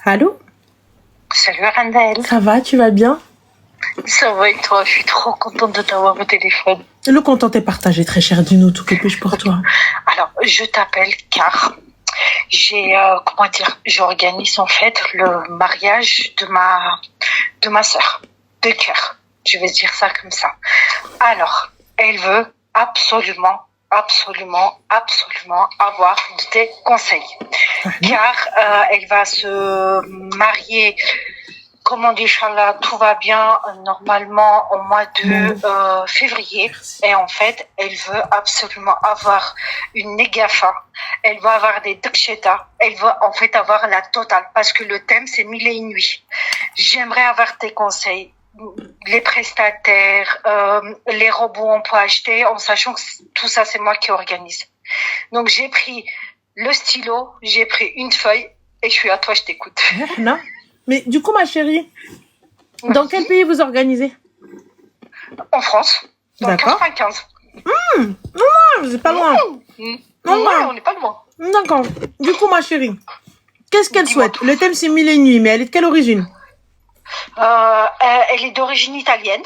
Allô? Salut Randall. Ça va, tu vas bien? Ça va et toi? Je suis trop contente de t'avoir au téléphone. Le content est partagé, très cher. Dis-nous tout, que puis-je pour toi? Alors, je t'appelle car j'organise en fait le mariage de ma sœur, de cœur. Je vais dire ça comme ça. Alors, elle veut absolument avoir de tes conseils. Car elle va se marier, comme on dit, Inch'Allah, tout va bien, normalement au mois de février. Et en fait, elle veut absolument avoir une négafa. Elle va avoir des daksheta. Elle veut en fait avoir la totale. Parce que le thème, c'est 1001 nuits. J'aimerais avoir tes conseils. Les prestataires, les robots on peut acheter, en sachant que tout ça, c'est moi qui organise. Donc, j'ai pris le stylo, j'ai pris une feuille et je suis à toi, je t'écoute. Non. Mais du coup, ma chérie, dans quel pays vous organisez? En France, dans le D'accord. 95. Vous êtes pas loin. Non, on n'est pas loin. D'accord. Du coup, ma chérie, qu'est-ce qu'elle Dis-moi. souhaite? Le thème, c'est 1001 nuits, mais elle est de quelle origine? Elle est d'origine italienne,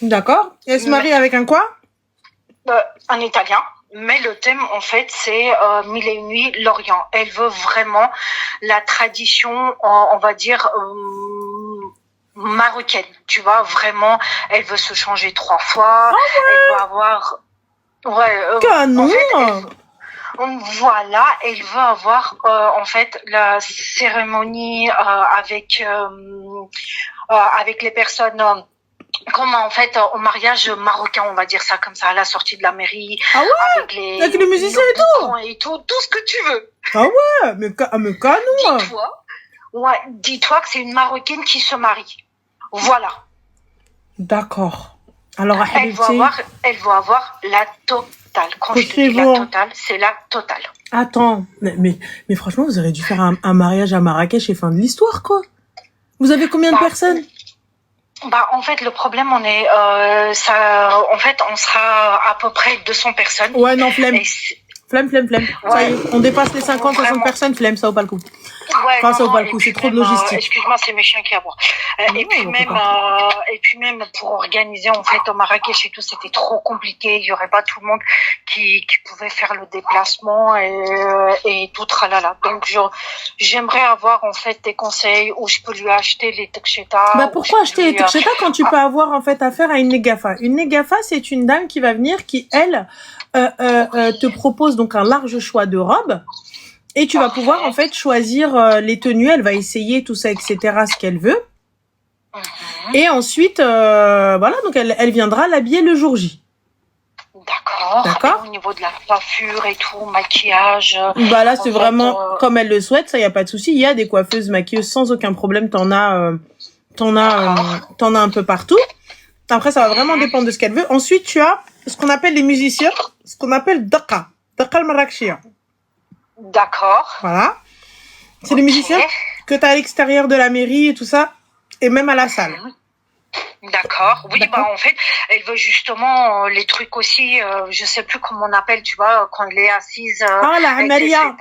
D'accord. Elle se marie avec un quoi? un italien. Mais le thème, en fait, c'est 1001 nuits, l'Orient. Elle veut vraiment la tradition, on va dire, marocaine. Tu vois, vraiment, elle veut se changer 3 fois. Elle veut avoir... Canon. en fait, voilà, elle veut avoir en fait la cérémonie avec les personnes... comme en fait au mariage marocain, on va dire ça comme ça, à la sortie de la mairie, Ah ouais? Avec les musiciens et tout? tout ce que tu veux. Ah ouais, mais canon. Dis-toi que c'est une Marocaine qui se marie. Voilà. D'accord. Alors, Elle veut avoir la totale. Quand je te dis la totale, c'est la totale. Attends, mais franchement, vous auriez dû faire un mariage à Marrakech et fin de l'histoire, quoi. Vous avez combien de personnes? En fait, le problème, on sera à peu près 200 personnes. Ouais, non, flemme. Flemme. Ouais. Ça y est, on dépasse les 50, 60 Vraiment. personnes, flemme, ça vaut pas le coup. Ouais, Enfin, ça vaut pas le coup, c'est trop de logistique. Excuse-moi, c'est mes chiens qui aboient. Et puis même pour organiser en fait au Marrakech et tout, c'était trop compliqué. Il y aurait pas tout le monde qui pouvait faire le déplacement et tout tralala. Donc j'aimerais avoir en fait des conseils où je peux lui acheter les teksheta. Pourquoi acheter les teksheta quand tu peux avoir en fait affaire à une négafa? Une négafa, c'est une dame qui va venir qui elle te propose donc un large choix de robes. Et tu vas pouvoir en fait choisir les tenues, elle va essayer tout ça, etc., ce qu'elle veut. Et ensuite, voilà, donc elle viendra l'habiller le jour J. D'accord. Et au niveau de la coiffure et tout, maquillage. Là, c'est vraiment comme elle le souhaite, ça y a pas de souci. Il y a des coiffeuses maquilleuses sans aucun problème, t'en as un peu partout. Après, ça va vraiment dépendre de ce qu'elle veut. Ensuite, tu as ce qu'on appelle les musiciens, ce qu'on appelle Daqa al-Marrakechia. D'accord. Voilà. C'est les musiciens que tu as à l'extérieur de la mairie et tout ça, et même à la salle. D'accord. Oui, en fait, elle veut justement les trucs aussi, je sais plus comment on appelle, tu vois, quand elle est assise, la Amaria.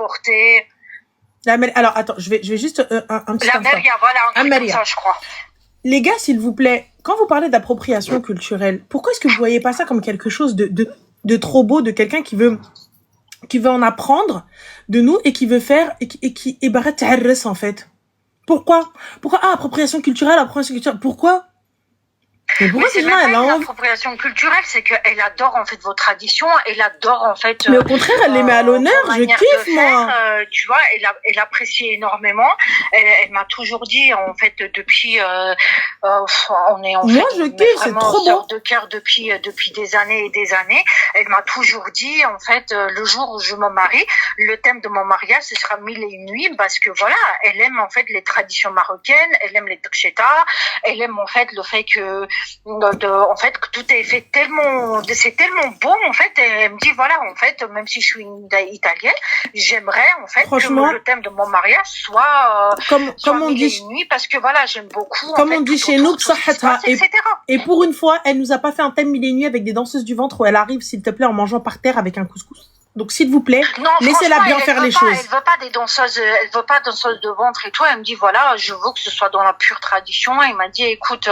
Alors, attends, je vais juste un petit instant. La Amaria, voilà, un truc comme ça, je crois. Les gars, s'il vous plaît, quand vous parlez d'appropriation culturelle, pourquoi est-ce que vous voyez pas ça comme quelque chose de trop beau, de quelqu'un qui veut en apprendre de nous et qui veut faire et qui en fait. Pourquoi appropriation culturelle, pourquoi? Mais c'est même pas une appropriation culturelle, c'est qu'elle adore en fait vos traditions, elle adore en fait. Mais au contraire, elle les met à l'honneur, je kiffe moi. Tu vois, elle apprécie énormément. Elle m'a toujours dit en fait depuis, on est en moi, je kiffe, c'est trop beau. De cœur depuis des années et des années. Elle m'a toujours dit en fait le jour où je me marie, le thème de mon mariage ce sera 1001 nuits parce que voilà, elle aime en fait les traditions marocaines, elle aime les teksheta, elle aime en fait le fait que en fait que tout est fait c'est tellement beau en fait, et elle me dit voilà en fait même si je suis une italienne, j'aimerais en fait que le thème de mon mariage soit comme on dit nuit parce que voilà j'aime beaucoup comme on dit chez nous et pour une fois elle nous a pas fait un thème 1001 nuits avec des danseuses du ventre où elle arrive s'il te plaît en mangeant par terre avec un couscous. Donc, s'il vous plaît, Non, laissez-la franchement, bien faire les Elle choses. veut pas des danseuses, elle veut pas danseuses de ventre et tout. Elle me dit voilà, je veux que ce soit dans la pure tradition. Elle m'a dit écoute,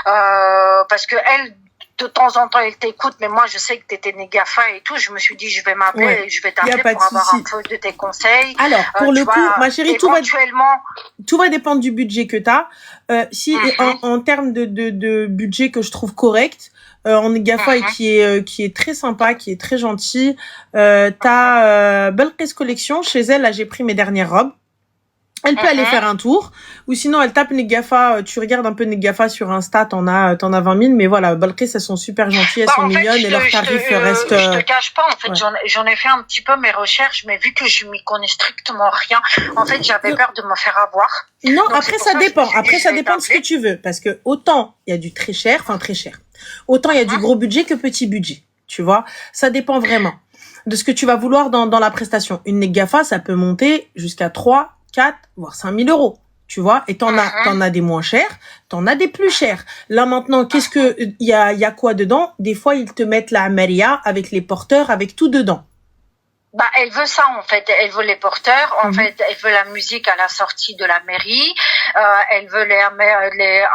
parce que elle, de temps en temps, elle t'écoute, mais moi, je sais que t'étais négafa et tout. Je me suis dit, je vais m'appeler, Ouais. je vais Y a t'appeler pas pour de avoir souci. un peu de tes conseils. Alors, pour le Tu coup, vois, ma chérie, éventuellement. tout va dépendre du budget que t'as. Si en termes de budget que je trouve correct, en Negafa et qui est très sympa, qui est très gentil, t'as Belkis Collection. Chez elle, là, j'ai pris mes dernières robes. Elle peut aller faire un tour, ou sinon elle tape Negafa, tu regardes un peu Negafa sur Insta, t'en as 20 000, mais voilà, Balkis, elles sont super gentilles, elles sont mignonnes, et leurs tarifs restent... Je te cache pas, en fait, ouais. j'en ai fait un petit peu mes recherches, mais vu que je m'y connais strictement rien, en fait, j'avais peur de me faire avoir. Non, Donc, après ça dépend, après ça dépend de ce que tu veux, parce que autant il y a du très cher, autant il y a du gros budget que petit budget, tu vois, ça dépend vraiment de ce que tu vas vouloir dans la prestation. Une Negafa, ça peut monter jusqu'à 3, 4, voire 5 000 euros, tu vois, et t'en as des moins chers, t'en as des plus chers. Là, maintenant, qu'est-ce que, il y a quoi dedans? Des fois, ils te mettent la Amaria avec les porteurs, avec tout dedans. Bah, elle veut ça, en fait. Elle veut les porteurs. En fait, elle veut la musique à la sortie de la mairie. Elle veut les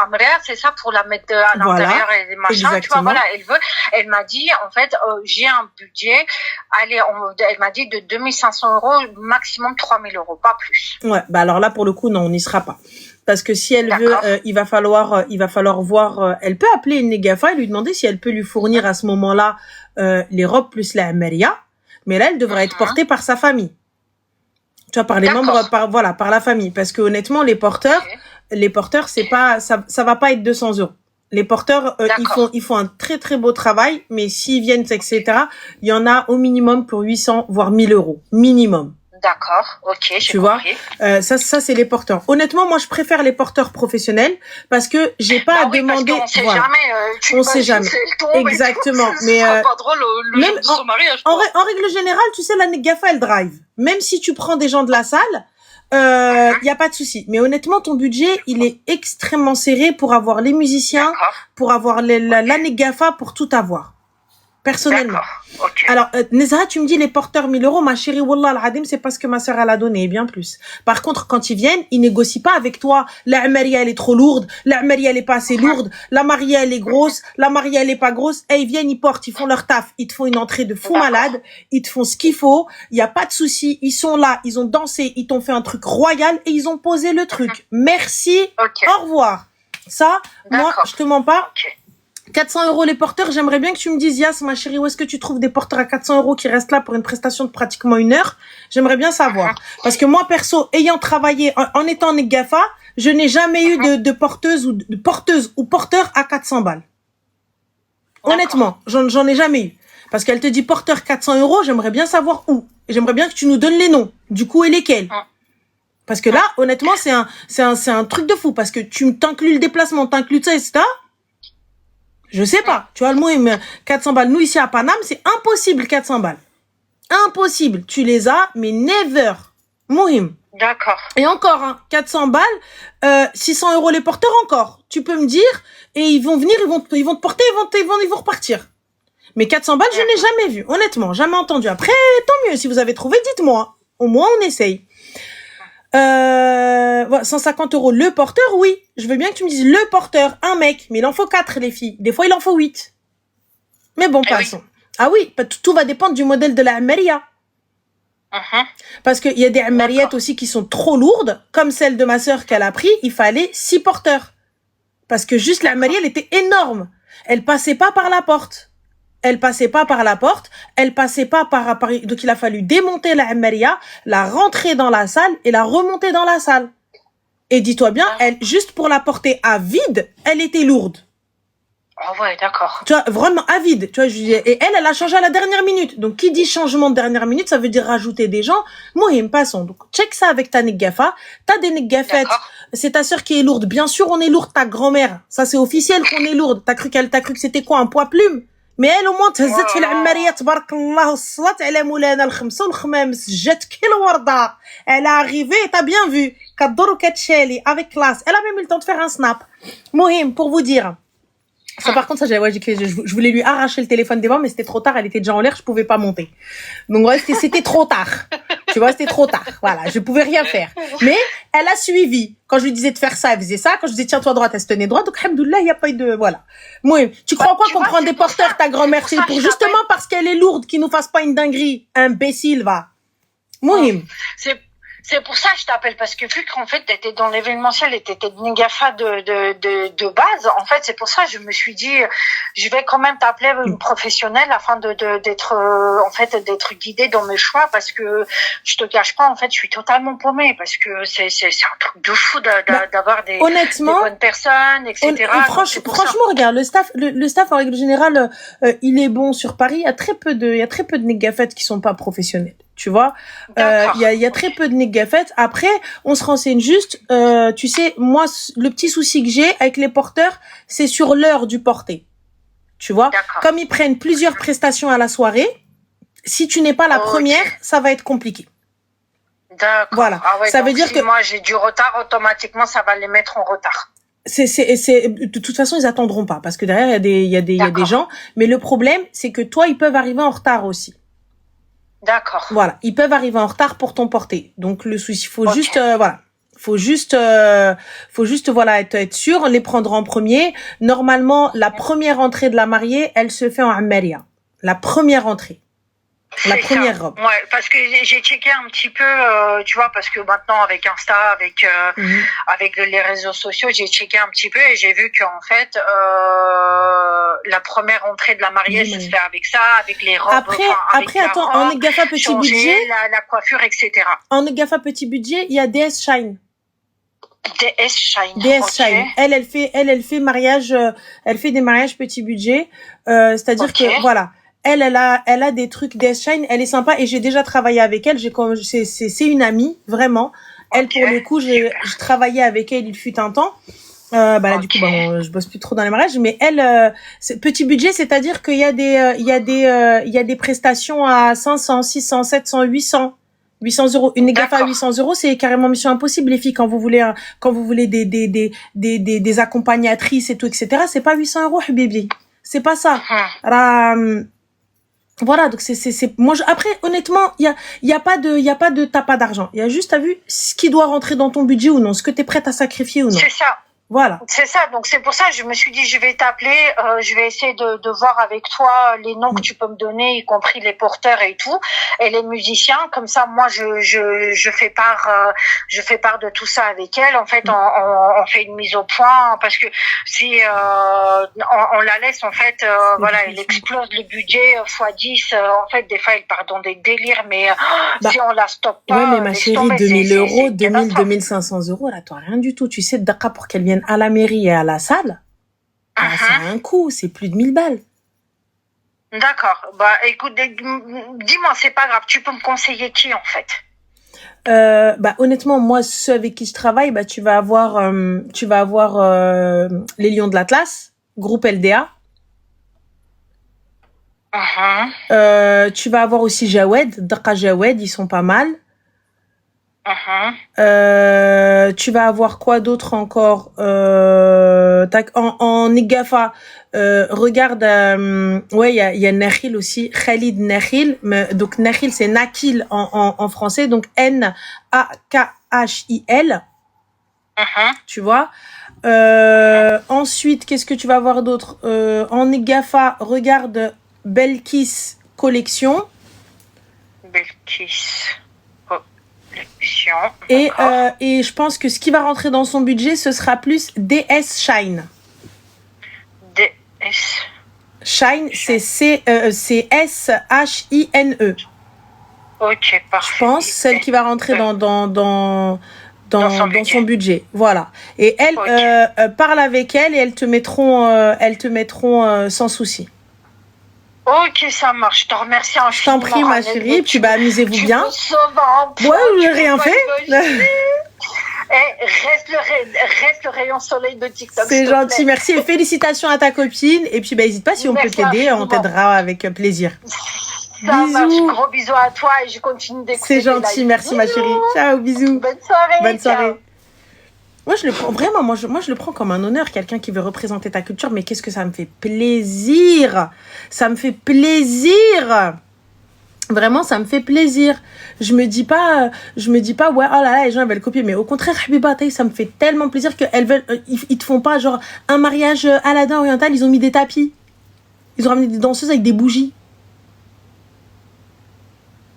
amrières, c'est ça, pour la mettre à l'intérieur et les machins. Exactement. Tu vois, voilà, elle veut. Elle m'a dit, en fait, j'ai un budget. Allez, elle m'a dit de 2500 euros, maximum 3000 euros, pas plus. Ouais, bah alors là, pour le coup, non, on n'y sera pas. Parce que si elle veut, il va falloir voir, elle peut appeler une Negafa et lui demander si elle peut lui fournir à ce moment-là, les robes plus la Amaria. Mais là, elle devrait être portée par sa famille. Tu vois, par les membres, par la famille. Parce que honnêtement, les porteurs, c'est pas, ça va pas être 200 euros. Les porteurs, ils font un très très beau travail, mais s'ils viennent, etc., il y en a au minimum pour 800, voire 1000 euros. Minimum. D'accord, ok, j'ai compris. Ça c'est les porteurs. Honnêtement, moi je préfère les porteurs professionnels parce que j'ai pas à demander. On sait jamais. On sait jamais. Exactement. Mais pas drôle le même jour de son mariage. En règle générale, tu sais, la Negafa elle drive. Même si tu prends des gens de la salle, y a pas de souci. Mais honnêtement, ton budget il est extrêmement serré pour avoir les musiciens, pour avoir la Negafa, pour tout avoir. Personnellement. Okay. Alors, Nezha, tu me dis les porteurs 1000 euros, ma chérie, wallah al-adim, c'est parce que ma sœur elle a donné, bien plus. Par contre, quand ils viennent, ils négocient pas avec toi. La Amaria, elle est trop lourde. La Amaria, elle est pas assez lourde. La Maria, elle est grosse. La Maria, elle est pas grosse. Et ils viennent, ils portent, ils font leur taf. Ils te font une entrée de fou malade. Ils te font ce qu'il faut. Il y a pas de souci. Ils sont là. Ils ont dansé. Ils t'ont fait un truc royal et ils ont posé le truc. Merci. Au revoir. Ça, moi, je te mens pas. 400 euros les porteurs, j'aimerais bien que tu me dises, Yas, ma chérie, où est-ce que tu trouves des porteurs à 400 euros qui restent là pour une prestation de pratiquement 1 heure? J'aimerais bien savoir. Parce que moi, perso, ayant travaillé, en étant Negafa, je n'ai jamais eu de porteuse ou porteur à 400 balles. Honnêtement, j'en ai jamais eu. Parce qu'elle te dit porteur 400 euros, j'aimerais bien savoir où. Et j'aimerais bien que tu nous donnes les noms. Du coup, et lesquels. Parce que là, honnêtement, c'est un truc de fou. Parce que tu t'inclus le déplacement, t'inclus ça, etc. Je sais pas. Tu vois, le mot, 400 balles. Nous, ici, à Paname, c'est impossible, 400 balles. Impossible. Tu les as, mais never. Mohim. D'accord. Et encore, 400 balles, 600 euros les porteurs encore. Tu peux me dire, et ils vont venir, ils vont te porter, ils vont repartir. Mais 400 balles, je n'ai jamais vu. Honnêtement, jamais entendu. Après, tant mieux. Si vous avez trouvé, dites-moi. Au moins, on essaye. 150 euros le porteur, oui. Je veux bien que tu me dises le porteur, un mec, mais il en faut 4 les filles. Des fois il en faut 8. Mais bon, passons. Oui. Ah oui, tout va dépendre du modèle de la Amaria. Parce qu'il y a des Amariettes aussi qui sont trop lourdes, comme celle de ma sœur qu'elle a pris, il fallait 6 porteurs. Parce que juste la Amaria, elle était énorme. Elle passait pas par la porte. Elle passait pas par la porte, elle passait pas par donc il a fallu démonter la Amaria, la rentrer dans la salle et la remonter dans la salle. Et dis-toi bien, elle, juste pour la porter à vide, elle était lourde. Ah ouais, d'accord. Tu vois, vraiment à vide. Tu vois, et elle a changé à la dernière minute. Donc, qui dit changement de dernière minute, ça veut dire rajouter des gens. Mohim, passons. Donc, check ça avec ta Negafa. T'as des Negafettes. C'est ta sœur qui est lourde. Bien sûr, on est lourde, ta grand-mère. Ça, c'est officiel qu'on est lourde. T'as cru que c'était quoi, un poids plume? Mais elle au moins تهزت في العمارية تبارك الله الصلاة على مولانا الخمسة والخمامس جات كي الوردة. Elle est arrivée, t'as bien vu. كتدور وكتشالي avec classe. Elle a même eu le temps de faire un snap. Mohim, pour vous dire. Ça, par contre, ça, je voulais lui arracher le téléphone des mains, mais c'était trop tard. Elle était déjà en l'air, je pouvais pas monter. Donc, ouais, c'était trop tard. Tu vois, c'était trop tard. Voilà, je pouvais rien faire. Mais elle a suivi. Quand je lui disais de faire ça, elle faisait ça. Quand je disais tiens-toi droite, elle se tenait droite. Donc, alhamdoulilah, il y a pas eu de voilà. Moi, tu crois quoi qu'on prend des porteurs, ta grand-mère, c'est pour justement parce qu'elle est lourde, qu'ils nous fasse pas une dinguerie, imbécile, va. Mohim. C'est pour ça que je t'appelle, parce que vu qu'en fait, t'étais dans l'événementiel et t'étais de négafa de base, en fait, c'est pour ça que je me suis dit, je vais quand même t'appeler une professionnelle afin d'être, en fait, d'être guidée dans mes choix, parce que je te cache pas, en fait, je suis totalement paumée, parce que c'est un truc de fou d'avoir des bonnes personnes, etc. Franchement, regarde, le staff, en règle générale, il est bon sur Paris. Il y a très peu de négafettes qui sont pas professionnels. Tu vois, il y a très peu de négafettes. Après, on se renseigne juste. Tu sais, moi, le petit souci que j'ai avec les porteurs, c'est sur l'heure du porté. Tu vois, comme ils prennent plusieurs prestations à la soirée, si tu n'es pas la première, ça va être compliqué. D'accord. Voilà. Ah ouais, ça veut dire si que moi j'ai du retard, automatiquement, ça va les mettre en retard. De toute façon, ils attendront pas parce que derrière il y a des gens. Mais le problème, c'est que toi, ils peuvent arriver en retard aussi. D'accord. Voilà, ils peuvent arriver en retard pour ton porté. Donc le souci, faut juste voilà être sûr, les prendre en premier. Normalement, la première entrée de la mariée, elle se fait en Amaria. La première entrée. La première robe. Ouais, parce que j'ai checké un petit peu, tu vois, parce que maintenant avec Insta, avec les réseaux sociaux, j'ai checké un petit peu et j'ai vu qu'en fait, la première entrée de la mariée, ça se fait avec ça, avec les robes. Après, attends, en Negafa petit budget, la coiffure, etc. En Negafa petit budget, il y a DS Shine. DS Shine. DS Shine. Elle fait mariage, elle fait des mariages petit budget, c'est-à-dire que voilà. Elle a des trucs DS Shine, elle est sympa et j'ai déjà travaillé avec elle, c'est une amie, vraiment. Elle, pour le coup, je travaillais avec elle, il fut un temps. Là, du coup, je bosse plus trop dans les mariages, mais elle, petit budget, c'est-à-dire qu'il y a des prestations à 500, 600, 700, 800 euros. Une négafa à 800 euros, c'est carrément mission impossible, les filles, quand vous voulez des accompagnatrices et tout, etc. C'est pas 800 euros, baby. C'est pas ça. Voilà, donc moi après honnêtement, il y a pas de t'as pas d'argent. Il y a juste t'as vu ce qui doit rentrer dans ton budget ou non, ce que t'es prête à sacrifier ou non. C'est ça. Voilà. C'est ça, donc c'est pour ça que je me suis dit je vais t'appeler, je vais essayer de voir avec toi les noms que tu peux me donner, y compris les porteurs et tout, et les musiciens. Comme ça, moi je fais part de tout ça avec elle. En fait, on fait une mise au point parce que si on la laisse en fait, voilà, elle explose le budget x10. En fait, des fois elle part dans des délires, mais si on la stoppe pas. Ouais, mais ma chérie, 2000 euros, 2500 euros, là, toi, rien du tout. Tu sais, d'accord, pour qu'elle vienne à la mairie et à la salle, ça a un coût, c'est plus de 1000 balles. D'accord. Écoute, dis-moi, c'est pas grave. Tu peux me conseiller qui, en fait? Honnêtement, moi, ceux avec qui je travaille, tu vas avoir les Lions de l'Atlas, groupe LDA. Tu vas avoir aussi Jawed, Daqa Jawed, ils sont pas mal. Tu vas avoir quoi d'autre encore en Negafa, regarde, il y a Nakhil aussi, Khalid Nakhil, donc Nakhil c'est Nakil en français, donc Nakhil. Tu vois. Ensuite, qu'est-ce que tu vas avoir d'autre? En Negafa, regarde Belkis Collection. Et je pense que ce qui va rentrer dans son budget, ce sera plus DS Shine. DS Shine, c'est S-H-I-N-E. Ok, parfait. Je pense celle qui va rentrer dans son budget. Voilà. Et elle, parle avec elle et elles te mettront sans souci. Ok, ça marche. Je te remercie infiniment. Je t'en prie, ma chérie. Puis amusez-vous bien. Ouais, j'ai rien fait. Reste le rayon soleil de TikTok. C'est gentil, merci. Et félicitations à ta copine. Et puis, n'hésite pas, si on peut t'aider, on t'aidera avec plaisir. Ça marche. Gros bisous à toi et je continue d'écouter. C'est gentil, merci ma chérie. Ciao, bisous. Bonne soirée. Bonne soirée. Ciao. Moi, je le prends vraiment, moi, je le prends comme un honneur, quelqu'un qui veut représenter ta culture, mais qu'est-ce que ça me fait plaisir! Ça me fait plaisir! Vraiment, ça me fait plaisir. Je me dis pas, ouais, oh là là, les gens veulent copier, mais au contraire, Habiba, ça me fait tellement plaisir qu'elles veulent, ils te font pas genre un mariage Aladdin oriental, ils ont mis des tapis. Ils ont ramené des danseuses avec des bougies.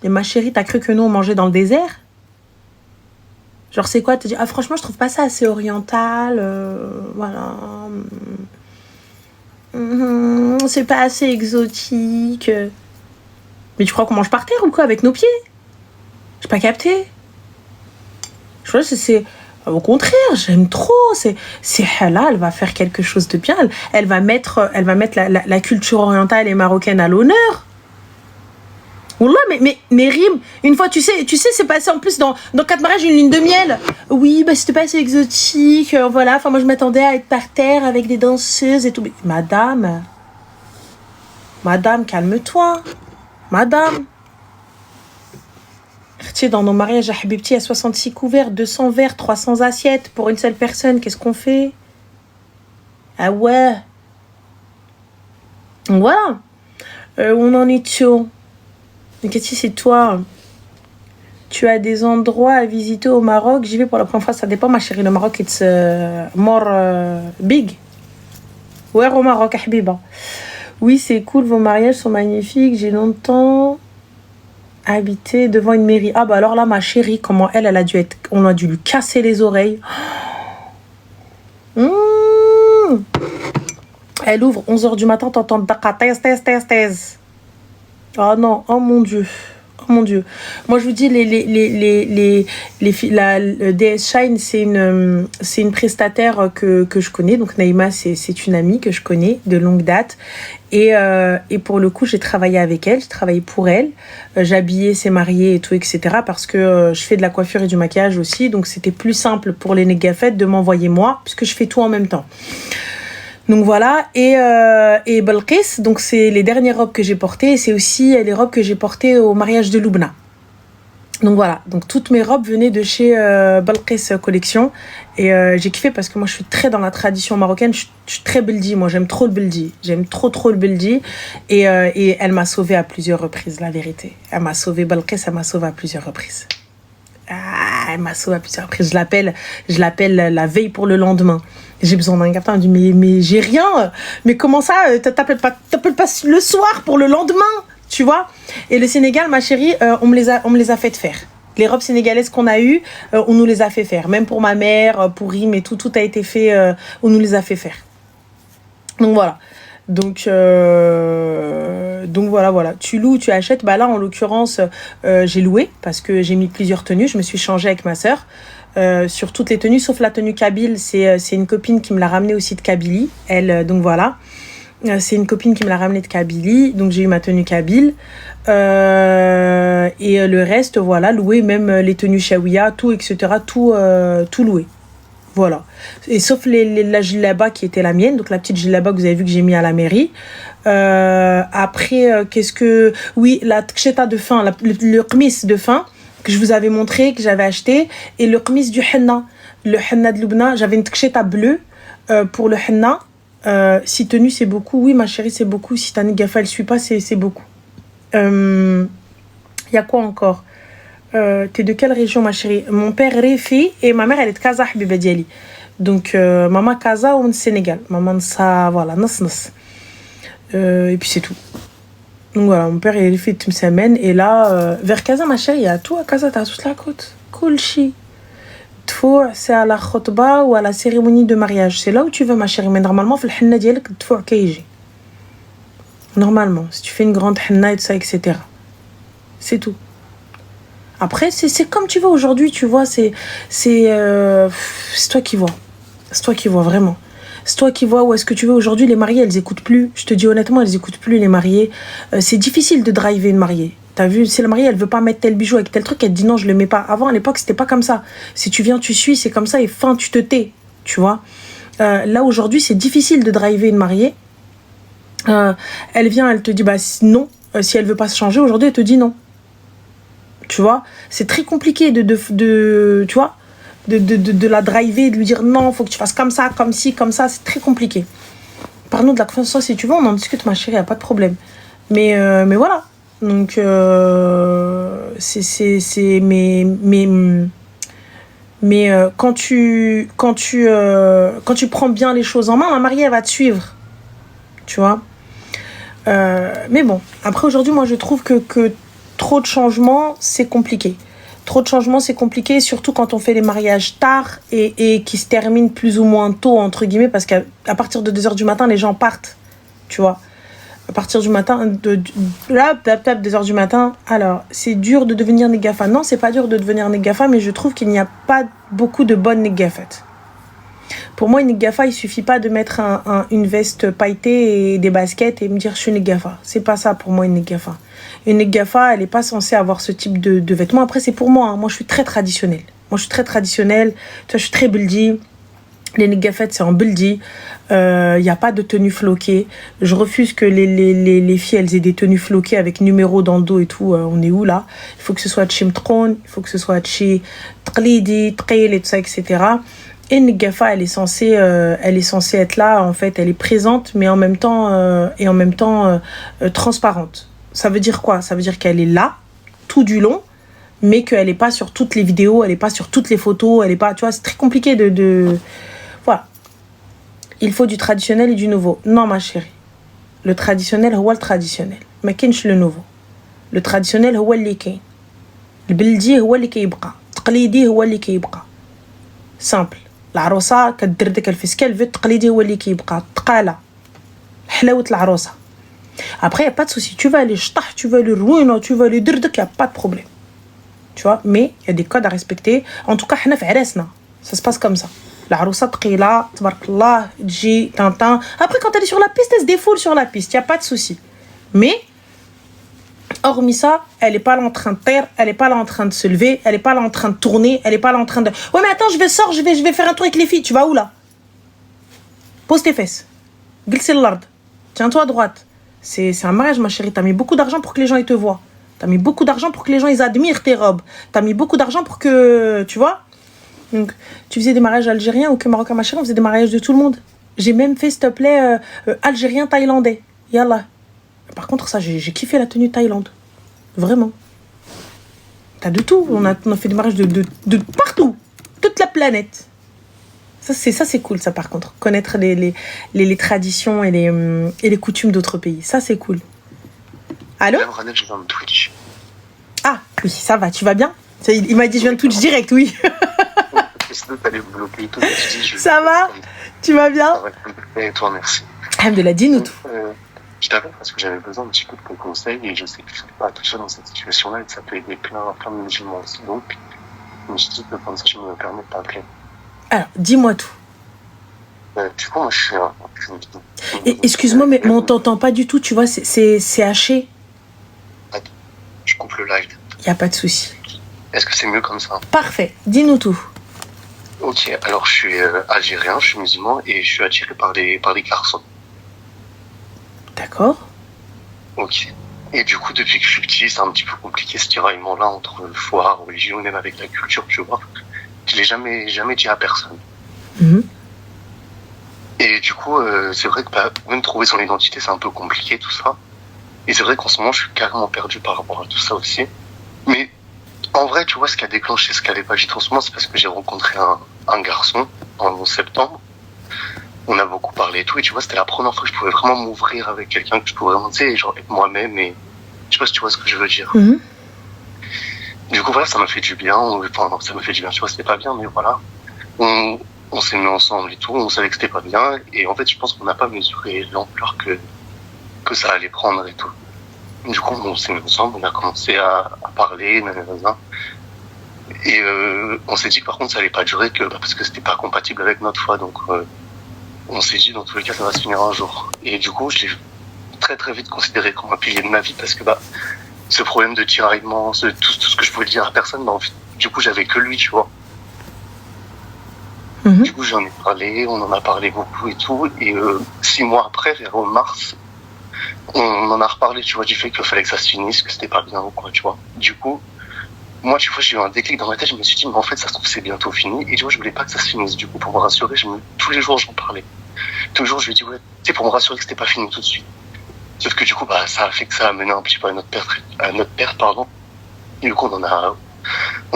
Et ma chérie, t'as cru que nous on mangeait dans le désert? Genre, c'est quoi? Tu dis, ah, franchement, je trouve pas ça assez oriental. Voilà. C'est pas assez exotique. Mais tu crois qu'on mange par terre ou quoi? Avec nos pieds? J'ai pas capté. Je vois, c'est. Au contraire, j'aime trop. C'est halal, elle va faire quelque chose de bien. Elle va mettre la culture orientale et marocaine à l'honneur. Wallah, mais Rim, une fois, tu sais, c'est passé en plus dans 4 mariages, une lune de miel. Oui, bah c'était pas assez exotique, voilà. Enfin, moi, je m'attendais à être par terre avec des danseuses et tout. Mais, madame, calme-toi. Madame. Tu sais, dans nos mariages à Habibti, il y a 66 couverts, 200 verres, 300 assiettes pour une seule personne. Qu'est-ce qu'on fait? Ah ouais. Voilà. On en est chaud. Mais qu'est-ce que c'est toi? Tu as des endroits à visiter au Maroc? J'y vais pour la première fois, ça dépend ma chérie. Le Maroc, it's more big. Ouais, au Maroc, Habiba. Oui, c'est cool, vos mariages sont magnifiques. J'ai longtemps habité devant une mairie. Ah bah alors là, ma chérie, comment elle a dû être... On a dû lui casser les oreilles. Elle ouvre 11h du matin, t'entends Daka, thèse. Oh non, oh mon Dieu. Oh mon Dieu. Moi, je vous dis, le DS Shine, c'est une prestataire que je connais. Donc, Naïma, c'est une amie que je connais de longue date. Et pour le coup, j'ai travaillé avec elle, j'ai travaillé pour elle. J'habillais ses mariés et tout, etc. Parce que je fais de la coiffure et du maquillage aussi. Donc, c'était plus simple pour les négafettes de m'envoyer moi, puisque je fais tout en même temps. Donc voilà, et Balkis, donc c'est les dernières robes que j'ai portées, et c'est aussi les robes que j'ai portées au mariage de Loubna. Donc voilà, donc toutes mes robes venaient de chez Balkis Collection, et j'ai kiffé parce que moi je suis très dans la tradition marocaine, je suis très beldi, moi j'aime trop le beldi, j'aime trop le beldi, et elle m'a sauvée à plusieurs reprises, la vérité. Elle m'a sauvée, Balkis, elle m'a sauvée à plusieurs reprises. Ah, elle m'a sauvée à plusieurs reprises. Je l'appelle la veille pour le lendemain. J'ai besoin d'un gâteau. Elle me dit, mais j'ai rien. Mais comment ça, t'appelles pas le soir pour le lendemain, tu vois? Et le Sénégal, ma chérie, on me les a fait faire. Les robes sénégalaises qu'on a eues, on nous les a fait faire. Même pour ma mère, pour Rim et tout a été fait, on nous les a fait faire. Donc voilà. Donc voilà. Tu loues, tu achètes. Bah là, en l'occurrence, j'ai loué parce que j'ai mis plusieurs tenues. Je me suis changée avec ma sœur sur toutes les tenues, sauf la tenue Kabyle. C'est une copine qui me l'a ramenée aussi de Kabylie. Elle, donc voilà. C'est une copine qui me l'a ramenée de Kabylie. Donc j'ai eu ma tenue Kabyle. Et le reste, voilà, loué. Même les tenues Shawiya, tout, etc. Tout loué. Voilà. Et sauf la djellaba qui était la mienne, donc la petite djellaba que vous avez vu que j'ai mis à la mairie. Après, qu'est-ce que... Oui, la tcheta de fin, le qmis de fin que je vous avais montré, que j'avais acheté, et le qmis du henna. Le henna de Loubna, j'avais une tcheta bleue pour le henna. Si tenue, c'est beaucoup. Oui, ma chérie, c'est beaucoup. Si ta négafa, elle suit pas, c'est beaucoup. Il y a quoi encore? T'es de quelle région, ma chérie? Mon père Réfi et ma mère elle est de Casa Habiba Diali. Donc maman Casa ou Sénégal. Maman ça voilà nas. Et puis c'est tout. Donc voilà, mon père il fait une semaine et là vers Casa ma chérie, il y a tout à Casa, t'as toute la côte. Cool chi. Tfou c'est à la khotba ou à la cérémonie de mariage. C'est là où tu veux ma chérie, mais normalement في الحنة ديالك tfou كيجي. Normalement, si tu fais une grande henna et tout ça etc. C'est tout. Après, c'est comme tu veux aujourd'hui, tu vois, c'est toi qui vois. C'est toi qui vois, vraiment. C'est toi qui vois où est-ce que tu veux. Aujourd'hui, les mariés, elles écoutent plus. Je te dis honnêtement, elles écoutent plus, les mariés. C'est difficile de driver une mariée. T'as vu, si la mariée, elle veut pas mettre tel bijou avec tel truc, elle te dit non, je le mets pas. Avant, à l'époque, c'était pas comme ça. Si tu viens, tu suis, c'est comme ça, et fin, tu te tais, tu vois. Là, aujourd'hui, c'est difficile de driver une mariée. Elle vient, elle te dit, bah non. Si elle veut pas se changer, aujourd'hui, elle te dit non. Tu vois, c'est très compliqué de tu vois. de la driver, de lui dire non, faut que tu fasses comme ça, comme ci, comme ça. C'est très compliqué. Parle-nous de la confiance en soi si tu veux, on en discute, ma chérie, y a pas de problème. Mais voilà. Donc, quand tu prends bien les choses en main, la mariée, elle va te suivre. Tu vois. Mais bon, après aujourd'hui, moi, je trouve que trop de changements, c'est compliqué. Trop de changements, c'est compliqué, surtout quand on fait les mariages tard et qui se terminent plus ou moins tôt, entre guillemets, parce qu'à partir de 2h du matin, les gens partent, tu vois. À partir du matin, 2h du matin, alors, c'est dur de devenir négafa. Non, c'est pas dur de devenir négafa, mais je trouve qu'il n'y a pas beaucoup de bonnes négafettes. Pour moi, une négafa, il suffit pas de mettre une veste pailletée et des baskets et me dire je suis négafa. C'est pas ça pour moi une négafa. Une négafa, elle est pas censée avoir ce type de vêtements. Après, c'est pour moi. Hein. Moi, je suis très traditionnelle. Tu vois, je suis très buldi. Les négafettes, c'est en buldi. Y a pas de tenue floquée. Je refuse que les filles, elles aient des tenues floquées avec numéro dans le dos et tout. On est où là? Il faut que ce soit chez Mtron, il faut que ce soit chez Tqlidi, Tqil et tout ça, etc. Et une négafa, elle est censée être là, en fait, elle est présente, mais en même temps transparente. Ça veut dire quoi? Ça veut dire qu'elle est là, tout du long, mais qu'elle n'est pas sur toutes les vidéos, elle n'est pas sur toutes les photos, elle est pas, tu vois, c'est très compliqué Voilà. Il faut du traditionnel et du nouveau. Non, ma chérie. Le traditionnel, c'est le traditionnel. Mais qu'est-ce le nouveau? Le traditionnel, c'est le qui est. Le beldi, c'est le qui est. Le tqlidi, c'est le qui est. Simple. العروسه كدير داك الفسكال في التقليدي هو اللي كيبقى تقاله حلاوه العروسه. Après y a pas de souci, tu vas aller شطح, tu vas aller روينه, tu vas aller دردك, y a pas de problème. Tu vois, mais il y a des codes à respecter. En tout cas حنا في عراسنا ça se passe comme ça. العروسه ثقيله تبارك الله تجي تانتان. Après quand elle est sur la piste, elle se défoule sur la piste, y a pas de souci. Mais hormis ça, elle est pas là en train de taire, elle est pas là en train de se lever, elle est pas là en train de tourner, elle est pas là en train de... Ouais, mais attends, je vais faire un tour avec les filles. Tu vas où, là? Pose tes fesses. Glisse le lard. Tiens-toi à droite. C'est un mariage, ma chérie. T'as mis beaucoup d'argent pour que les gens, ils te voient. T'as mis beaucoup d'argent pour que les gens, ils admirent tes robes. T'as mis beaucoup d'argent pour que... Tu vois? Donc, tu faisais des mariages algériens ou que marocains, ma chérie, on faisait des mariages de tout le monde. J'ai même fait, s'il te plaît, algérien-thaïlandais. Yallah. Par contre, ça, j'ai kiffé la tenue Thaïlande. Vraiment. T'as de tout. On a fait des mariages de partout. Toute la planète. Ça, c'est cool, ça, par contre. Connaître les traditions et les coutumes d'autres pays. Ça, c'est cool. Allô? Ah, oui, ça va. Tu vas bien? Il m'a dit, je viens de Twitch direct, oui. Ça va? Tu vas bien? Et toi, merci. Alhamdoulilah, dis-nous tout. Je t'appelle parce que j'avais besoin un petit peu de tes conseils et je sais que je ne suis pas tout seul dans cette situation-là et que ça peut aider plein de musulmans aussi. Donc, je me suis dit que comme ça, je me permets de t'appeler. Alors, dis-moi tout. Du coup, moi, je suis... Excuse-moi, mais on t'entend pas du tout, tu vois, c'est haché. Attends, je coupe le live. Y a pas de souci. Est-ce que c'est mieux comme ça? Parfait, dis-nous tout. Ok, alors je suis algérien, je suis musulman et je suis attiré par des garçons. D'accord. Ok. Et du coup, depuis que je suis petit, c'est un petit peu compliqué ce tiraillement-là entre foi, religion, même avec la culture, tu vois. Je l'ai jamais dit à personne. Mmh. Et du coup, c'est vrai que même trouver son identité, c'est un peu compliqué, tout ça. Et c'est vrai qu'en ce moment, je suis carrément perdu par rapport à tout ça aussi. Mais en vrai, tu vois, ce qui a déclenché ce qu'elle est pas dit en ce moment, c'est parce que j'ai rencontré un garçon en septembre. On a beaucoup parlé et tout, et tu vois, c'était la première fois que je pouvais vraiment m'ouvrir avec quelqu'un, que je pouvais vraiment, tu sais, genre être moi-même, et je sais pas si tu vois ce que je veux dire. Mmh. Du coup, voilà, ça m'a fait du bien, enfin, non, ça m'a fait du bien, tu vois, c'était pas bien, mais voilà. On s'est mis ensemble et tout, on savait que c'était pas bien, et en fait, je pense qu'on n'a pas mesuré l'ampleur que ça allait prendre et tout. Du coup, on s'est mis ensemble, on a commencé à parler, nanana. Et on s'est dit, par contre, ça allait pas durer parce que c'était pas compatible avec notre foi, donc on s'est dit, dans tous les cas, ça va se finir un jour. Et du coup, je l'ai très très vite considéré comme un pilier de ma vie, parce que ce problème de tiraillement, tout ce que je pouvais dire à personne, en fait, du coup, j'avais que lui, tu vois. Mmh. Du coup, j'en ai parlé, on en a parlé beaucoup et tout, et 6 mois après, vers mars, on en a reparlé, tu vois, du fait qu'il fallait que ça se finisse, que c'était pas bien ou quoi, tu vois. Du coup, moi, tu vois, j'ai eu un déclic dans ma tête, je me suis dit, mais en fait, ça se trouve, c'est bientôt fini. Et tu vois, je voulais pas que ça se finisse. Du coup, pour me rassurer, tous les jours, j'en parlais. Tous les jours, je lui ai dit, ouais, tu sais, pour me rassurer que c'était pas fini tout de suite. Sauf que du coup, bah, ça a fait que ça a mené un petit peu à notre perte, pardon. Et du coup, on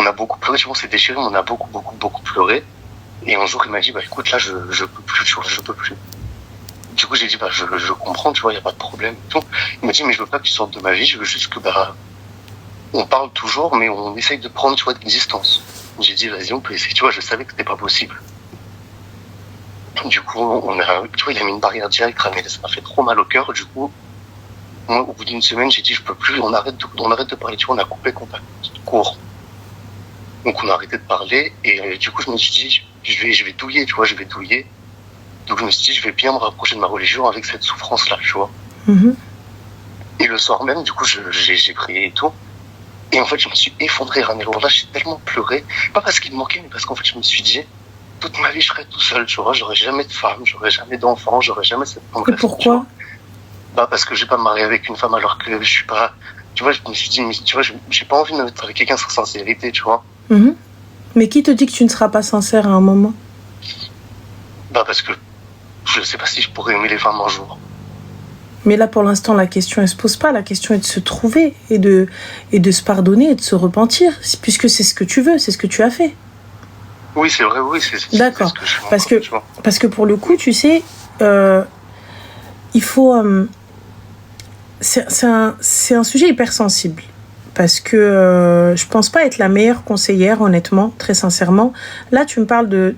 a beaucoup pleuré, tu vois, on s'est déchiré, on a beaucoup pleuré. Et un jour, il m'a dit, bah, écoute, là, je peux plus, tu vois, je peux plus. Du coup, j'ai dit, bah, je comprends, tu vois, y a pas de problème. Tout. Il m'a dit, mais je veux pas que tu sortes de ma vie, je veux juste que, bah, on parle toujours, mais on essaye de prendre, tu vois, de distance. J'ai dit, vas-y, on peut essayer, tu vois, je savais que c'était pas possible. Du coup, tu vois, il a mis une barrière directe, mais ça m'a fait trop mal au cœur, du coup, moi, au bout d'une semaine, j'ai dit, je peux plus, on arrête de parler, tu vois, on a coupé contact, court. Donc, on a arrêté de parler, et du coup, je me suis dit, je vais douiller, tu vois, je vais douiller. Donc, je me suis dit, je vais bien me rapprocher de ma religion avec cette souffrance-là, tu vois. Mhm. Et le soir même, du coup, j'ai prié et tout. Et en fait, je me suis effondré, un jour là, j'ai tellement pleuré. Pas parce qu'il me manquait, mais parce qu'en fait, je me suis dit, toute ma vie, je serais tout seul, tu vois, j'aurais jamais de femme, j'aurais jamais d'enfant, j'aurais jamais cette tendresse. Et pourquoi? Bah, parce que je vais pas me marier avec une femme alors que je suis pas, tu vois, je me suis dit, mais, tu vois, j'ai pas envie de me mettre avec quelqu'un sans sincérité, tu vois. Mhm. Mais qui te dit que tu ne seras pas sincère à un moment? Bah, parce que je sais pas si je pourrais aimer les femmes un jour. Mais là, pour l'instant, la question, elle se pose pas. La question est de se trouver et de se pardonner et de se repentir, puisque c'est ce que tu veux, c'est ce que tu as fait. Oui, c'est vrai, oui, D'accord. ce que je fais Parce que pour le coup, tu sais, il faut... c'est un sujet hyper sensible. Parce que je pense pas être la meilleure conseillère, honnêtement, très sincèrement. Là, tu me parles de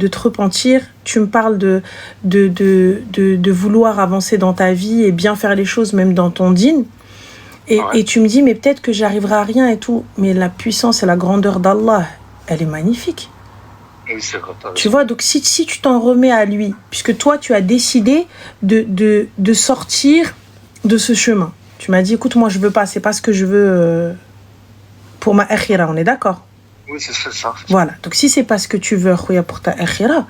te repentir, tu me parles de vouloir avancer dans ta vie et bien faire les choses, même dans ton dîn. Et tu me dis, mais peut-être que j'arriverai à rien et tout. Mais la puissance et la grandeur d'Allah, elle est magnifique. Oui, c'est vrai. Tu vois, donc si tu t'en remets à lui, puisque toi, tu as décidé de sortir de ce chemin. Tu m'as dit, écoute, moi, je veux pas, c'est pas ce que je veux pour ma akhira, on est d'accord? Oui, c'est ça. Voilà, donc si c'est pas ce que tu veux, Khouya, pour ta akhira,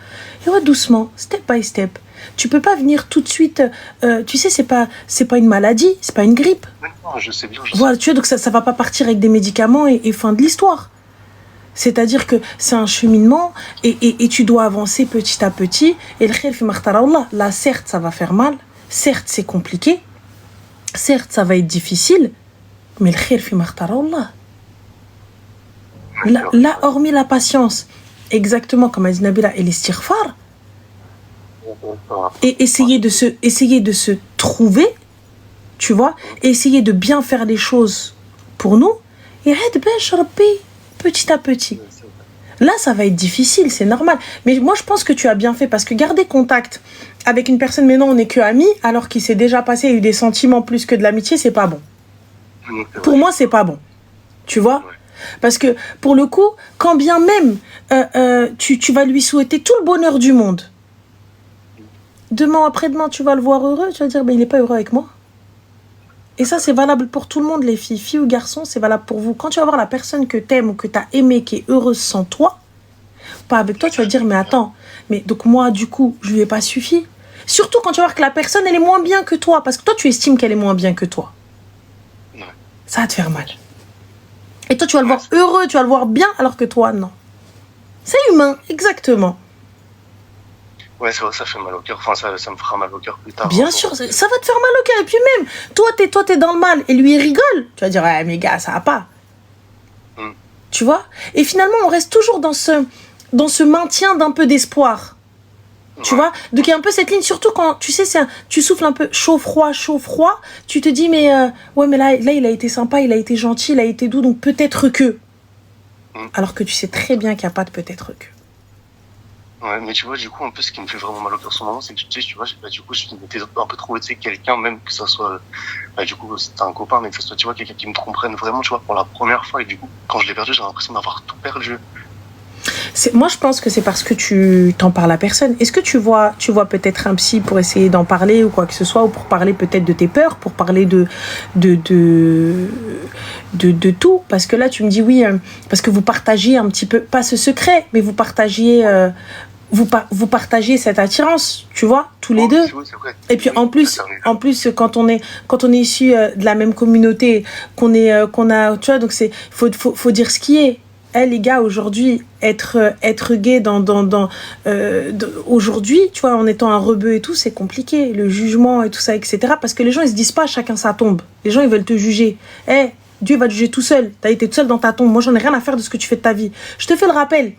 et ouais, doucement, step by step. Tu peux pas venir tout de suite, tu sais, c'est pas une maladie, c'est pas une grippe. Non, je sais bien. Voilà, tu vois, donc ça va pas partir avec des médicaments et fin de l'histoire. C'est-à-dire que c'est un cheminement et tu dois avancer petit à petit. Et le khir fi makhtar Allah, là, certes, ça va faire mal, certes, c'est compliqué, certes, ça va être difficile, mais le khir fi makhtar Allah. Là, hormis la patience, exactement comme a dit Nabila, et l'istighfar, et essayer de se trouver, tu vois, essayer de bien faire les choses pour nous, et petit à petit. Là, ça va être difficile, c'est normal. Mais moi, je pense que tu as bien fait, parce que garder contact avec une personne, mais non, on n'est que amis, alors qu'il s'est déjà passé, il y a eu des sentiments plus que de l'amitié, c'est pas bon. Pour moi, c'est pas bon. Tu vois ? Parce que, pour le coup, quand bien même tu vas lui souhaiter tout le bonheur du monde, demain, après-demain, tu vas le voir heureux, tu vas dire, il n'est pas heureux avec moi. Et ça, c'est valable pour tout le monde, les filles ou garçons, c'est valable pour vous. Quand tu vas voir la personne que t'aimes ou que t'as aimée qui est heureuse sans toi, pas avec toi, tu vas te dire, mais attends, mais donc moi, du coup, je lui ai pas suffi. Surtout quand tu vas voir que la personne, elle est moins bien que toi, parce que toi, tu estimes qu'elle est moins bien que toi. Ça va te faire mal. Et toi, tu vas le voir heureux, tu vas le voir bien, alors que toi, non. C'est humain, exactement. Ouais, c'est vrai, ça fait mal au cœur. Enfin, ça me fera mal au cœur plus tard. Bien sûr, ça va te faire mal au cœur. Et puis même, toi, t'es dans le mal et lui, il rigole. Tu vas dire, ouais, mais gars, ça va pas. Tu vois ? Et finalement, on reste toujours dans ce maintien d'un peu d'espoir. Tu vois ? Donc, il y a un peu cette ligne, surtout quand, tu sais, tu souffles un peu chaud-froid. Tu te dis, mais ouais, mais là, il a été sympa, il a été gentil, il a été doux, donc peut-être que. Alors que tu sais très bien qu'il n'y a pas de peut-être que. Ouais, mais tu vois, du coup, un peu ce qui me fait vraiment mal au cœur en ce moment, c'est que tu vois, du coup, je m'étais un peu trouvé, tu sais, quelqu'un, même que ça soit, du coup, c'était un copain, mais que ça soit, tu vois, quelqu'un qui me comprenne vraiment, tu vois, pour la première fois. Et du coup, quand je l'ai perdu, j'ai l'impression d'avoir tout perdu. Moi, je pense que c'est parce que tu t'en parles à personne. Est-ce que tu vois peut-être un psy pour essayer d'en parler ou quoi que ce soit, ou pour parler peut-être de tes peurs, pour parler de tout? Parce que là, tu me dis oui, parce que vous partagiez un petit peu, pas ce secret, mais vous partagiez vous partagez cette attirance, tu vois, tous les deux. Oui, c'est vrai. Et puis en plus, quand on est issu de la même communauté, qu'on a, tu vois, donc faut dire ce qui est. Les gars, aujourd'hui, être gay aujourd'hui, tu vois, en étant un rebeu et tout, c'est compliqué. Le jugement et tout ça, etc. Parce que les gens, ils se disent pas chacun sa tombe. Les gens, ils veulent te juger. Dieu va te juger tout seul. T'as été tout seul dans ta tombe. Moi, j'en ai rien à faire de ce que tu fais de ta vie. Je te fais le rappel.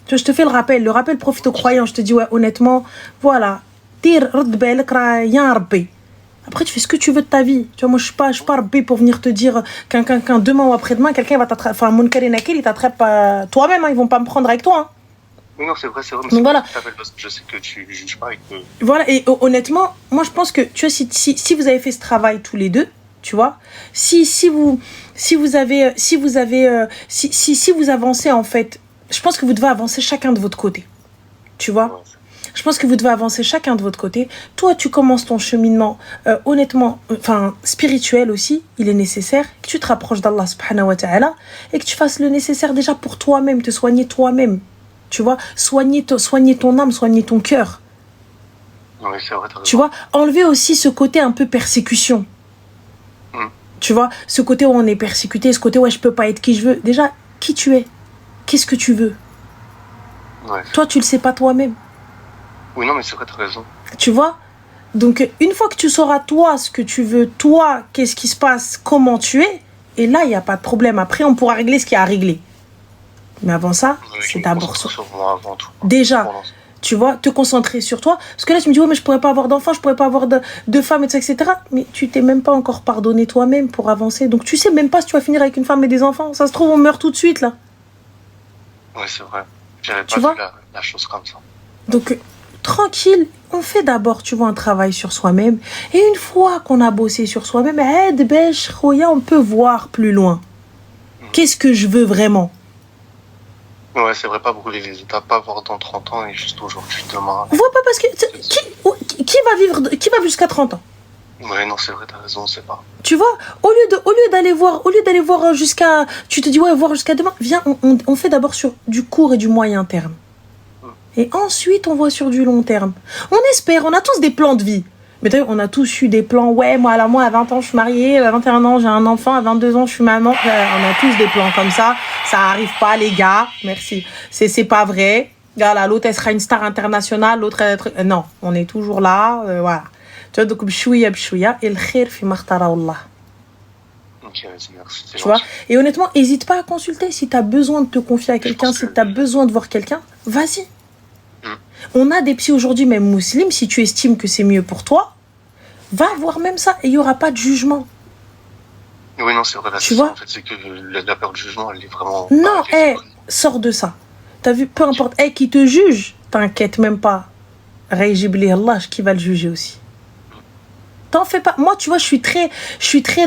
Tu vois, je te fais le rappel. Le rappel profite aux croyants. Je te dis, ouais, honnêtement, voilà. Après, tu fais ce que tu veux de ta vie. Tu vois, moi, je suis pas rabbi pour venir te dire qu'un demain ou après-demain, quelqu'un va t'attraper. Enfin, mon Kari Nakil, il t'attrape toi-même. Hein, ils vont pas me prendre avec toi. Hein. Oui, non, c'est vrai. Donc voilà. Parce que je sais que tu juges pas et que. Voilà, et honnêtement, moi, je pense que, tu vois, si vous avez fait ce travail tous les deux, tu vois, si vous avancez, en fait, je pense que vous devez avancer chacun de votre côté. Tu vois? Ouais. Je pense que vous devez avancer chacun de votre côté. Toi, tu commences ton cheminement, honnêtement, spirituel aussi, il est nécessaire que tu te rapproches d'Allah subhanahu wa ta'ala et que tu fasses le nécessaire déjà pour toi-même, te soigner toi-même. Tu vois, soigner ton âme, soigner ton cœur. Oui, c'est vrai. Tu vois, enlever aussi ce côté un peu persécution. Tu vois, ce côté où on est persécuté, ce côté où je peux pas être qui je veux. Déjà, qui tu es? Qu'est-ce que tu veux? Ouais. Toi, tu le sais pas toi-même. Oui, non, mais c'est vrai, t'as raison. Tu vois? Donc, une fois que tu sauras, toi, ce que tu veux, toi, qu'est-ce qui se passe, comment tu es, et là, il n'y a pas de problème. Après, on pourra régler ce qu'il y a à régler. Mais avant ça, c'est d'abord sur moi avant tout. déjà, tu vois, te concentrer sur toi. Parce que là, tu me dis, ouais, mais je pourrais pas avoir d'enfants, je pourrais pas avoir de femmes, etc. Mais tu t'es même pas encore pardonné toi-même pour avancer. Donc, tu sais même pas si tu vas finir avec une femme et des enfants. Ça se trouve, on meurt tout de suite, là. Ouais, c'est vrai. J'avais pas vu la chose comme ça. Donc, tranquille, on fait d'abord, tu vois, un travail sur soi-même. Et une fois qu'on a bossé sur soi-même, on peut voir plus loin. Qu'est-ce que je veux vraiment? Ouais, c'est vrai, pas brûler les étapes, pas voir dans 30 ans et juste aujourd'hui, demain. On voit pas parce que qui va vivre jusqu'à 30 ans? Ouais, non, c'est vrai, t'as raison, on sait pas. Tu vois, au lieu d'aller voir jusqu'à, tu te dis ouais, voir jusqu'à demain, viens, on fait d'abord sur du court et du moyen terme. Et ensuite, on voit sur du long terme. On espère, on a tous des plans de vie. Mais d'ailleurs, on a tous eu des plans. Ouais, moi, à 20 ans, je suis mariée. À 21 ans, j'ai un enfant. À 22 ans, je suis maman. On a tous des plans comme ça. Ça arrive pas, les gars. Merci. C'est pas vrai. Voilà, l'autre, elle sera une star internationale. L'autre, elle... Non, on est toujours là. Voilà. Tu vois, donc, bchouya. Et le khir fi makhtara Allah. Ok, merci. Tu vois? Et honnêtement, n'hésite pas à consulter. Si tu as besoin de te confier à quelqu'un, si tu as besoin de voir quelqu'un, vas-y. On a des psys aujourd'hui, même musulmans, si tu estimes que c'est mieux pour toi, va voir même ça et il n'y aura pas de jugement. Oui, non, c'est vrai. Tu vois? En fait, c'est que la peur du jugement, elle est vraiment... Non, sors de ça. T'as vu, peu importe, qui te juge, t'inquiète même pas. Rayjibli Allah, qui va le juger aussi. T'en fais pas. Moi, tu vois, je suis très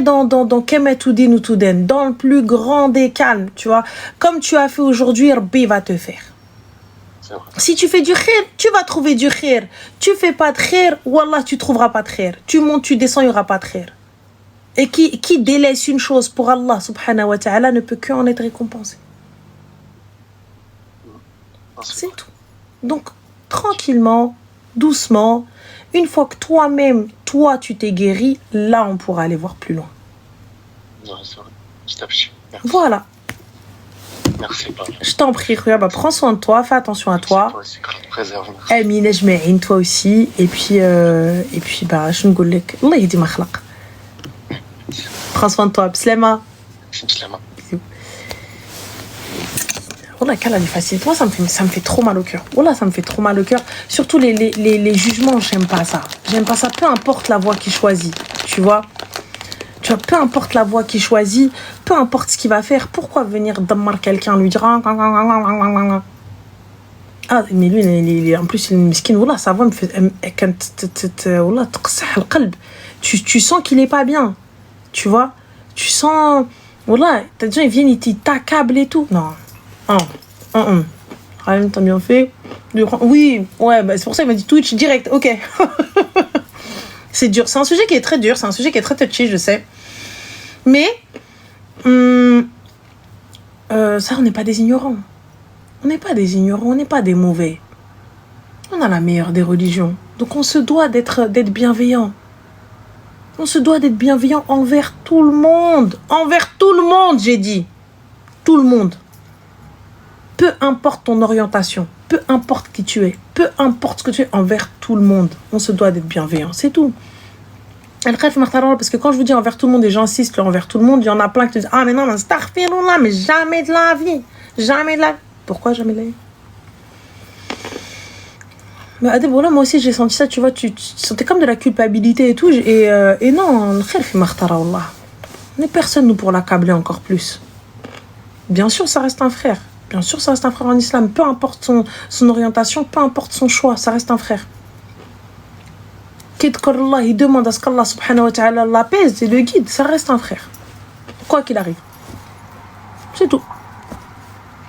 dans Kemetudin ou Touden, dans le plus grand des calmes, tu vois. Comme tu as fait aujourd'hui, Rabbi va te faire. Si tu fais du khir, tu vas trouver du khir. Tu fais pas de khir, wallah, tu trouveras pas de khir. Tu montes, tu descends, il y aura pas de khir. Et qui délaisse une chose pour Allah subhanahu wa ta'ala ne peut qu'en être récompensé. C'est tout. Donc, tranquillement, doucement, une fois que toi-même, tu t'es guéri, là, on pourra aller voir plus loin. Non, c'est vrai. Merci. Voilà. Merci, papa. Je t'en prie, prends soin de toi, fais attention à toi. Toi aussi, préserve. Amine, je m'aime, toi aussi. Et puis, je ne dis pas, Allah yahdi ma khlaq. Prends soin de toi, Bislama. Bislama. Wallah, qu'elle est facile. Moi, ça me fait trop mal au cœur. Wallah, ça me fait trop mal au cœur. Surtout les jugements, j'aime pas ça. J'aime pas ça, peu importe la voie qu'il choisit. Tu vois, peu importe la voie qu'il choisit, peu importe ce qu'il va faire, pourquoi venir dammar quelqu'un, lui dire... Ah, mais lui, en plus, il est miskin. Wallah, sa voix me fait... Wallah, tu sens qu'il est pas bien. Tu vois, tu sens... Wallah, t'as des gens, ils viennent, ils t'accablent et tout. Non. Rahim, t'as bien fait. Oui, ouais, bah c'est pour ça qu'il m'a dit Twitch direct. Ok. C'est dur. C'est un sujet qui est très dur. C'est un sujet qui est très touchy, je sais. Mais, ça, on n'est pas des ignorants. On n'est pas des ignorants. On n'est pas des mauvais. On a la meilleure des religions. Donc on se doit d'être bienveillant. On se doit d'être bienveillant envers tout le monde. Envers tout le monde, j'ai dit. Tout le monde. Peu importe ton orientation, peu importe qui tu es, peu importe ce que tu es, envers tout le monde. On se doit d'être bienveillant, c'est tout. Parce que quand je vous dis envers tout le monde et j'insiste envers tout le monde, il y en a plein qui te disent ah mais non, mais astaghfirullah, mais jamais de la vie. Jamais de la vie. Pourquoi jamais de la vie? Mais Adeb, voilà, moi aussi j'ai senti ça, tu vois, tu sentais comme de la culpabilité et tout. Et non, mais personne nous pour l'accabler encore plus. Bien sûr, ça reste un frère. Bien sûr, ça reste un frère en islam. Peu importe son orientation, peu importe son choix, ça reste un frère. Qu'Allah, il demande à ce qu'Allah subhanahu wa ta'ala l'apaise et le guide, ça reste un frère. Quoi qu'il arrive. C'est tout.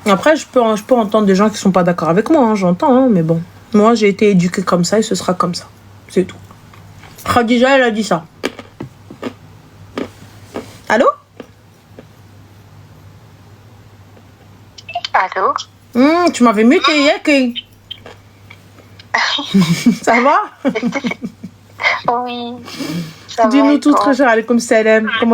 Après, je peux entendre des gens qui ne sont pas d'accord avec moi, hein, j'entends, hein, mais bon. Moi, j'ai été éduquée comme ça et ce sera comme ça. C'est tout. Khadija, elle a dit ça. Allô? Allô? Tu m'avais muté hier, ça va? Oui. Ça Dis-nous va, tout très cher, alaykoum salam. Comment